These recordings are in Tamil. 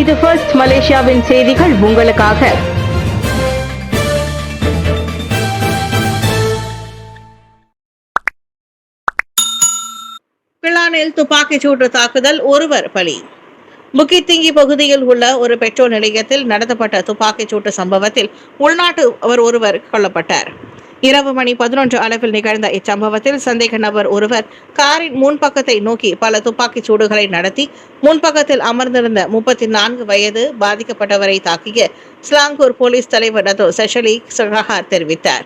இது ஃபர்ஸ்ட் மலேசியாவின் செய்திகள் உங்களுக்காக. கிளானில் துப்பாக்கிச்சூடு தாக்குதல், ஒருவர் பலி. புக்கிட் திங்கி பகுதியில் உள்ள ஒரு பெட்ரோல் நிலையத்தில் நடத்தப்பட்ட துப்பாக்கிச்சூட்டு சம்பவத்தில் உள்நாட்டு ஒருவர் கொல்லப்பட்டார். இரவு மணி 11 அளவில் நிகழ்ந்த இச்சம்பவத்தில் சந்தேக நபர் ஒருவர் காரின் முன்பக்கத்தை நோக்கி பல துப்பாக்கிச் சூடுகளை நடத்தி முன்பக்கத்தில் அமர்ந்திருந்த 34 வயது பாதிக்கப்பட்டவரை தாக்கிய ஸ்லாங்கூர் போலீஸ் தலைவர் டத்தோ சஷலி சஹார் தெரிவித்தார்.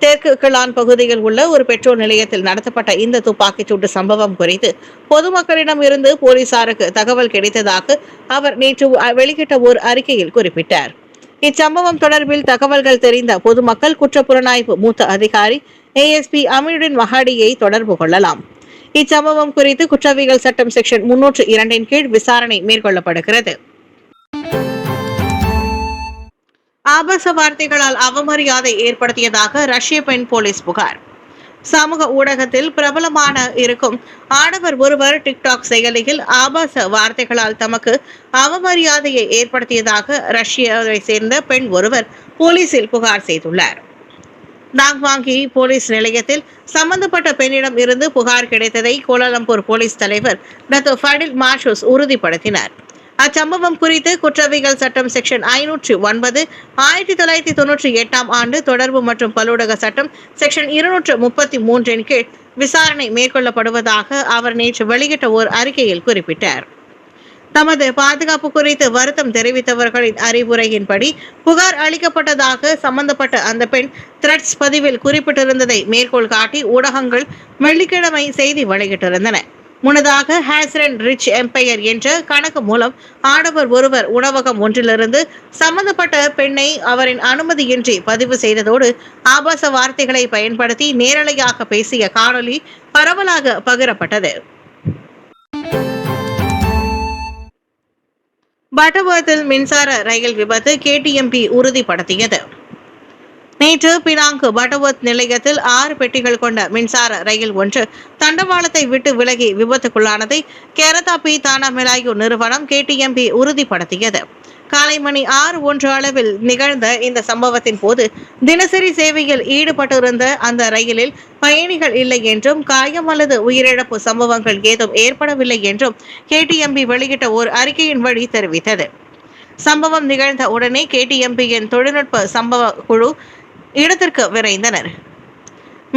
தெற்கு கிளான் பகுதியில் உள்ள ஒரு பெட்ரோல் நிலையத்தில் நடத்தப்பட்ட இந்த துப்பாக்கிச் சூட்டு சம்பவம் குறித்து பொதுமக்களிடம் இருந்து போலீசாருக்கு தகவல் கிடைத்ததாக அவர் நேற்று வெளியிட்ட ஒரு அறிக்கையில் குறிப்பிட்டார். இச்சம்பவம் தொடர்பில் தகவல்கள் தெரிந்த பொதுமக்கள் குற்றப்புலனாய்வு மூத்த அதிகாரி ASP அமீனுடன் மஹாடியை தொடர்பு கொள்ளலாம். இச்சம்பவம் குறித்து குற்றவியல் சட்டம் செக்ஷன் 302 கீழ் விசாரணை மேற்கொள்ளப்படுகிறது. ஆபாச வார்த்தைகளால் அவமரியாதை ஏற்படுத்தியதாக ரஷ்ய பெண் போலீஸ் புகார். சமூக ஊடகத்தில் பிரபலமான இருக்கும் ஆடவர் ஒருவர் டிக்டாக் செயலியில் ஆபாச வார்த்தைகளால் தமக்கு அவமரியாதையை ஏற்படுத்தியதாக ரஷ்யாவை சேர்ந்த பெண் ஒருவர் போலீசில் புகார் செய்துள்ளார். நாங்வாங்கி போலீஸ் நிலையத்தில் சம்பந்தப்பட்ட பெண்ணிடம் இருந்து புகார் கிடைத்ததை கோலாலம்பூர் போலீஸ் தலைவர் டத்தோ ஃபடில் மாஷூஸ் உறுதிப்படுத்தினார். அச்சம்பவம் குறித்து குற்றவியல் சட்டம் செக்ஷன் 509 1998 ஆண்டு தொடர்பு மற்றும் பலூடக சட்டம் செக்ஷன் 233 கீழ் விசாரணை மேற்கொள்ளப்படுவதாக அவர் நேற்று வெளியிட்ட ஓர் அறிக்கையில் குறிப்பிட்டார். தமது பாதுகாப்பு குறித்து வருத்தம் தெரிவித்தவர்களின் அறிவுரையின்படி புகார் அளிக்கப்பட்டதாக சம்பந்தப்பட்ட அந்த பெண் த்ரெட்ஸ் பதிவில் குறிப்பிட்டிருந்ததை மேற்கோள் காட்டி ஊடகங்கள் வெள்ளிக்கிழமை செய்தி வெளியிட்டிருந்தன. முன்னதாக ஹேசரன் ரிச் எம்பையர் என்ற கணக்கு மூலம் ஆடவர் ஒருவர் உணவகம் ஒன்றிலிருந்து சம்பந்தப்பட்ட பெண்ணை அவரின் அனுமதியின்றி பதிவு செய்ததோடு ஆபாச வார்த்தைகளை பயன்படுத்தி நேரலையாக பேசிய காணொலி பரவலாக பகிரப்பட்டது. பட்டவர்த்தில் மின்சார ரயில் விபத்து KTMP உறுதிப்படுத்தியது. நேற்று பினாங்கு பட்டவர்த் நிலையத்தில் 6 பெட்டிகள் கொண்ட மின்சார ரயில் ஒன்று தண்டவாளத்தை விட்டு விலகி விபத்துக்குள்ளானதை கேரதாபி தானா மிலாயு நிறுவனம் KTMP உறுதிப்படுத்தியது. காலை மணி 6:01 அளவில் நிகழ்ந்த இந்த சம்பவத்தின் போது தினசரி சேவையில் ஈடுபட்டிருந்த அந்த ரயிலில் பயணிகள் இல்லை என்றும் காயம் அல்லது உயிரிழப்பு சம்பவங்கள் ஏதும் ஏற்படவில்லை என்றும் KTMP வெளியிட்ட ஓர் அறிக்கையின் வழி தெரிவித்தது. சம்பவம் நிகழ்ந்த உடனே KTMP-யின் தொழில்நுட்ப சம்பவ குழு இடத்திற்கு விரைந்தனர்.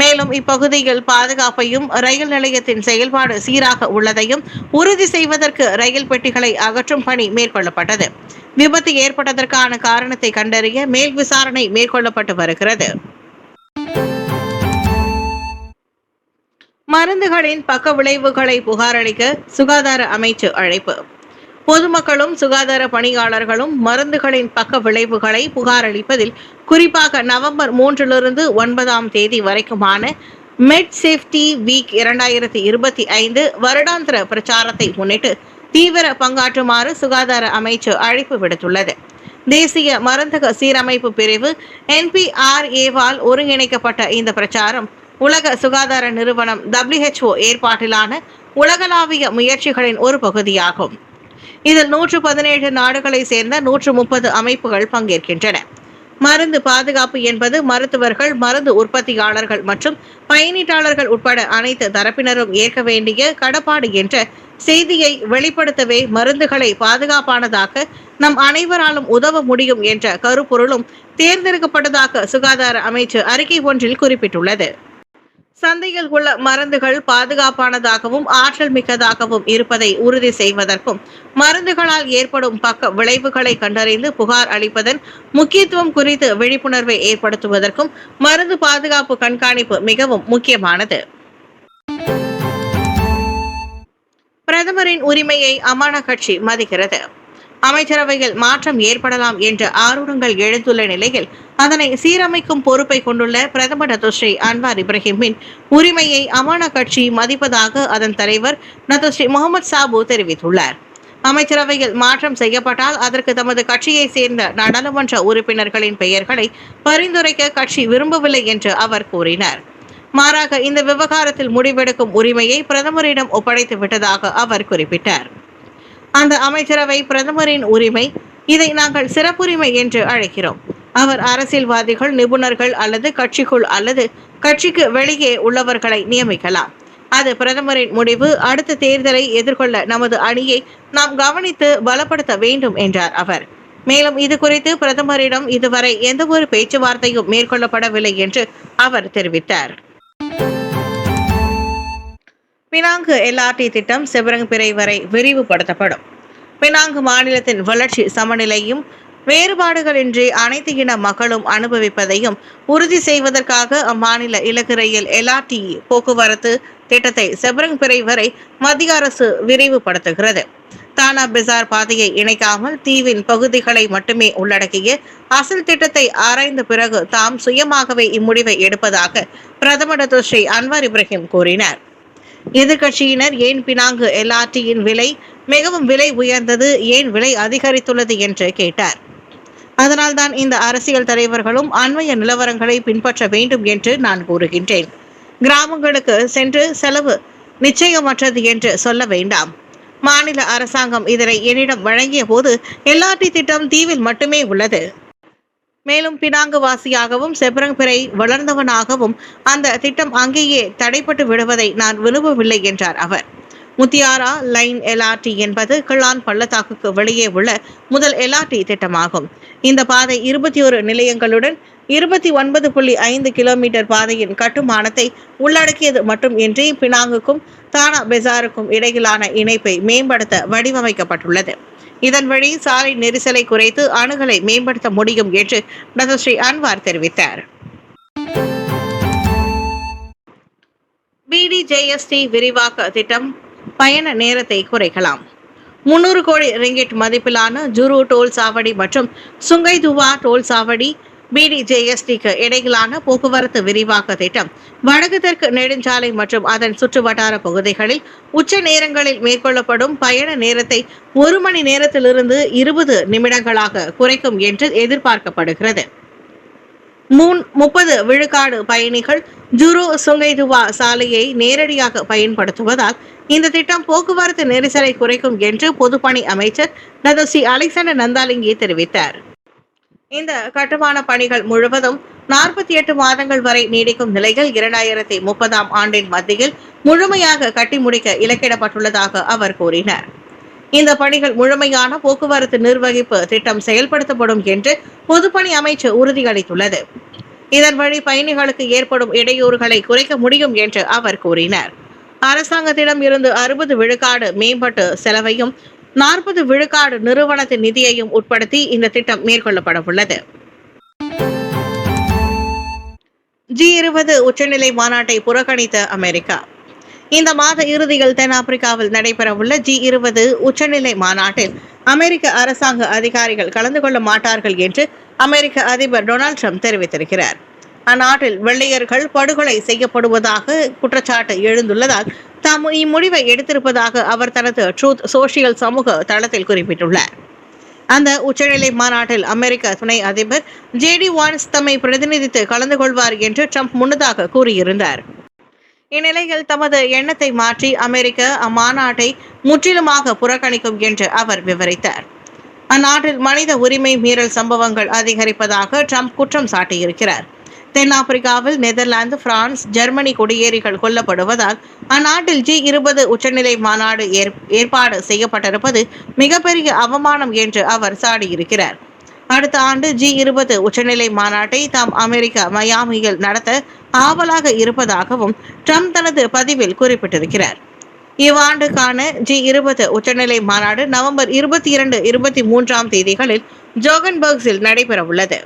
மேலும் இப்பகுதியில் பாதுகாப்பையும் ரயில் நிலையத்தின் செயல்பாடு சீராக உள்ளதையும் உறுதி செய்வதற்கு ரயில் பெட்டிகளை அகற்றும் பணி மேற்கொள்ளப்பட்டது. விபத்து ஏற்பட்டதற்கான காரணத்தை கண்டறிய மேல் விசாரணை மேற்கொள்ளப்பட்டு வருகிறது. மருந்துகளின் பக்க விளைவுகளை புகாரளிக்க சுகாதார அமைச்சு அழைப்பு. பொதுமக்களும் சுகாதார பணியாளர்களும் மருந்துகளின் பக்க விளைவுகளை புகாரளிப்பதில் குறிப்பாக நவம்பர் 3 - 9 வரைக்குமான மெட் சேஃப்டி வீக் 2025 வருடாந்திர பிரச்சாரத்தை முன்னிட்டு தீவிர பங்காற்றுமாறு சுகாதார அமைச்சு அழைப்பு விடுத்துள்ளது. தேசிய மருந்தக சீரமைப்பு பிரிவு NPRA-வால் ஒருங்கிணைக்கப்பட்ட இந்த பிரச்சாரம் உலக சுகாதார நிறுவனம் WHO ஏற்பாட்டிலான உலகளாவிய முயற்சிகளின் ஒரு பகுதியாகும். இதில் 117 நாடுகளை சேர்ந்த 130 அமைப்புகள் பங்கேற்கின்றன. மருந்து பாதுகாப்பு என்பது மருத்துவர்கள், மருந்து உற்பத்தியாளர்கள் மற்றும் பயனீட்டாளர்கள் உட்பட அனைத்து தரப்பினரும் ஏற்க வேண்டிய கடப்பாடு என்ற செய்தியை வெளிப்படுத்தவே மருந்துகளை பாதுகாப்பானதாக நம் அனைவராலும் உதவ முடியும் என்ற கருப்பொருளும் தேர்ந்தெடுக்கப்பட்டதாக சுகாதார அமைச்சு அறிக்கை ஒன்றில் குறிப்பிட்டுள்ளது. சந்தையில் உள்ள மருந்துகள் பாதுகாப்பானதாகவும் ஆற்றல் மிக்கதாகவும் இருப்பதை உறுதி செய்வதற்கும் மருந்துகளால் ஏற்படும் பக்க விளைவுகளை கண்டறிந்து புகார் அளிப்பதன் முக்கியத்துவம் குறித்து விழிப்புணர்வை ஏற்படுத்துவதற்கும் மருந்து பாதுகாப்பு கண்காணிப்பு மிகவும் முக்கியமானது. பிரதமரின் உரிமையை அமானா கட்சி மதிக்கிறது. அமைச்சரவையில் மாற்றம் ஏற்படலாம் என்ற ஆர்வங்கள் எழுந்துள்ள நிலையில் அதனை சீரமைக்கும் பொறுப்பை கொண்டுள்ள பிரதமர் டத்தோஸ்ரீ அன்வார் இப்ராஹிமின் உரிமையை அமானா கட்சி மதிப்பதாக அதன் தலைவர் டத்தோஸ்ரீ முகமது சாபு தெரிவித்துள்ளார். அமைச்சரவையில் மாற்றம் செய்யப்பட்டால் அதற்கு தமது கட்சியை சேர்ந்த நாடாளுமன்ற உறுப்பினர்களின் பெயர்களை பரிந்துரைக்க கட்சி விரும்பவில்லை என்று அவர் கூறினார். மாறாக இந்த விவகாரத்தில் முடிவெடுக்கும் உரிமையை பிரதமரிடம் ஒப்படைத்து விட்டதாக அவர் குறிப்பிட்டார். அந்த அமைச்சரவை பிரதமரின் உரிமை. இதை நாங்கள் சிறப்புரிமை என்று அழைக்கிறோம். அவர் அரசியல்வாதிகள், நிபுணர்கள் அல்லது கட்சிக்குள் அல்லது கட்சிக்கு வெளியே உள்ளவர்களை நியமிக்கலாம். அது பிரதமரின் முடிவு. அடுத்த தேர்தலை எதிர்கொள்ள நமது அணியை நாம் கவனித்து பலப்படுத்த வேண்டும் என்றார் அவர். மேலும் இது குறித்து பிரதமரிடம் இதுவரை எந்த ஒரு பேச்சுவார்த்தையும் மேற்கொள்ளப்படவில்லை என்று அவர் தெரிவித்தார். பினாங்கு LRT திட்டம் செபரங்பிறை வரை விரிவுபடுத்தப்படும். பினாங்கு மாநிலத்தின் வளர்ச்சி சமநிலையும் வேறுபாடுகளின்றி அனைத்து இன மக்களும் அனுபவிப்பதையும் உறுதி செய்வதற்காக அம்மாநில இலக்கு ரயில் LRT போக்குவரத்து திட்டத்தை செபரங்பிறை வரை மத்திய அரசு விரிவுபடுத்துகிறது. தானா பெசார் பாதையை இணைக்காமல் தீவின் பகுதிகளை மட்டுமே உள்ளடக்கிய அசல் திட்டத்தை ஆராய்ந்த பிறகு தாம் சுயமாகவே இம்முடிவை எடுப்பதாக பிரதமர் டாக்டர் ஸ்ரீ அன்வார் இப்ராஹிம் கூறினார். எதிர்கட்சியினர் ஏன் பினாங்கு LRTயின் விலை மிகவும் விலை உயர்ந்தது, ஏன் விலை அதிகரித்துள்ளது என்று கேட்டார். அதனால்தான் இந்த அரசியல் தலைவர்களும் அண்மைய நிலவரங்களை பின்பற்ற வேண்டும் என்று நான் கூறுகின்றேன். கிராமங்களுக்கு சென்று செலவு நிச்சயமற்றது என்று சொல்ல வேண்டாம். மாநில அரசாங்கம் இதனை என்னிடம் வழங்கிய போது LRT திட்டம் தீவில் மட்டுமே உள்ளது. மேலும் பினாங்கு வாசியாகவும் செபரங்பிறை வளர்ந்தவனாகவும் அந்த திட்டம் அங்கேயே தடைப்பட்டு விடுவதை நான் விரும்பவில்லை என்றார் அவர். முத்தியாரா லைன் LRT என்பது கிளான் பள்ளத்தாக்குக்கு வெளியே உள்ள முதல் LRT திட்டமாகும். இந்த பாதை 21 நிலையங்களுடன் 29.5 கிலோமீட்டர் பாதையின் கட்டுமானத்தை உள்ளடக்கியது மட்டுமின்றி பினாங்குக்கும் தானா பெசாருக்கும் இடையிலான இணைப்பை மேம்படுத்த வடிவமைக்கப்பட்டுள்ளது. இதன் வழி சாலை நெரிசலை குறைத்து அணுகலை மேம்படுத்த முடியும் என்று டாக்டர் ஸ்ரீ அன்வார் தெரிவித்தார். BDJST விரிவாக்க திட்டம் பயண நேரத்தை குறைக்கலாம். 300 கோடி ரிங்கிட் மதிப்பிலான ஜுரு டோல் சாவடி மற்றும் சுங்கைதுவா டோல் சாவடி BDJSTக்கு இடையிலான போக்குவரத்து விரிவாக்க திட்டம் வடக்கு தெற்கு நெடுஞ்சாலை மற்றும் அதன் சுற்று வட்டார பகுதிகளில் உச்ச நேரங்களில் மேற்கொள்ளப்படும் பயண நேரத்தை 1 மணி நேரத்திலிருந்து 20 நிமிடங்களாக குறைக்கும் என்று எதிர்பார்க்கப்படுகிறது. 30 விழுக்காடு பயணிகள் ஜுரு சுங்கைதுவா சாலையை நேரடியாக பயன்படுத்துவதால் இந்த திட்டம் போக்குவரத்து நெரிசலை குறைக்கும் என்று பொதுப்பணி அமைச்சர் டாக்டர் ஸ்ரீ அலெக்சாண்டர் நந்தாலிங்கி தெரிவித்தார். இந்த கட்டுமான பணிகள் முழுவதும் 48 மாதங்கள் வரை நீடிக்கும் நிலையில் 2030ஆம் ஆண்டின் மத்தியில் முழுமையாக கட்டி முடிக்க இலக்கிடப்பட்டுள்ளதாக அவர் கூறினார். இந்த பணிகள் முழுமையான போக்குவரத்து நிர்வகிப்பு திட்டம் செயல்படுத்தப்படும் என்று பொதுப்பணி அமைச்சு உறுதியளித்துள்ளது. இதன் வழி பயணிகளுக்கு ஏற்படும் இடையூறுகளை குறைக்க முடியும் என்று அவர் கூறினார். அரசாங்கத்திடம் இருந்து 60 விழுக்காடு மேம்பட்டு செலவையும் 40 விழுக்காடு நிறுவனத்தின் நிதியையும் உட்படுத்தி இந்த திட்டம் மேற்கொள்ளப்பட உள்ளது. G20 உச்சநிலை மாநாட்டை புறக்கணித்த அமெரிக்கா. இந்த மாத இறுதியில் தென்னாப்பிரிக்காவில் நடைபெறவுள்ள G20 உச்சநிலை மாநாட்டில் அமெரிக்க அரசாங்க அதிகாரிகள் கலந்து கொள்ள மாட்டார்கள் என்று அமெரிக்க அதிபர் டொனால்ட் ட்ரம்ப் தெரிவித்திருக்கிறார். அந்நாட்டில் வெள்ளையர்கள் படுகொலை செய்யப்படுவதாக குற்றச்சாட்டு எழுந்துள்ளதால் தாம் இம்முடிவை எடுத்திருப்பதாக அவர் தனது ட்ரூத் சோஷியல் சமூக தளத்தில் குறிப்பிட்டுள்ளார். அந்த உச்சநிலை மாநாட்டில் அமெரிக்க துணை அதிபர் JD வான்ஸ் தம்மை பிரதிநிதித்து கலந்து கொள்வார் என்று ட்ரம்ப் முன்னதாக கூறியிருந்தார். இந்நிலையில் தமது எண்ணத்தை மாற்றி அமெரிக்க அம்மாநாட்டை முற்றிலுமாக புறக்கணிக்கும் என்று அவர் விவரித்தார். அந்நாட்டில் மனித உரிமை மீறல் சம்பவங்கள் அதிகரிப்பதாக ட்ரம்ப் குற்றம் சாட்டியிருக்கிறார். தென்னாப்பிரிக்காவில் நெதர்லாந்து, பிரான்ஸ், ஜெர்மனி குடியேறிகள் கொல்லப்படுவதால் அந்நாட்டில் G20 உச்சநிலை மாநாடு ஏற்பாடு செய்யப்பட்டிருப்பது மிகப்பெரிய அவமானம் என்று அவர் சாடியிருக்கிறார். அடுத்த ஆண்டு G20 உச்சநிலை மாநாட்டை தாம் அமெரிக்கா மயாமியில் நடத்த ஆவலாக இருப்பதாகவும் ட்ரம்ப் தனது பதிவில் குறிப்பிட்டிருக்கிறார். இவ்வாண்டுக்கான G20 உச்சநிலை மாநாடு நவம்பர் 22, 23ஆம் தேதிகளில் ஜோகன்பர்கில் நடைபெற உள்ளது.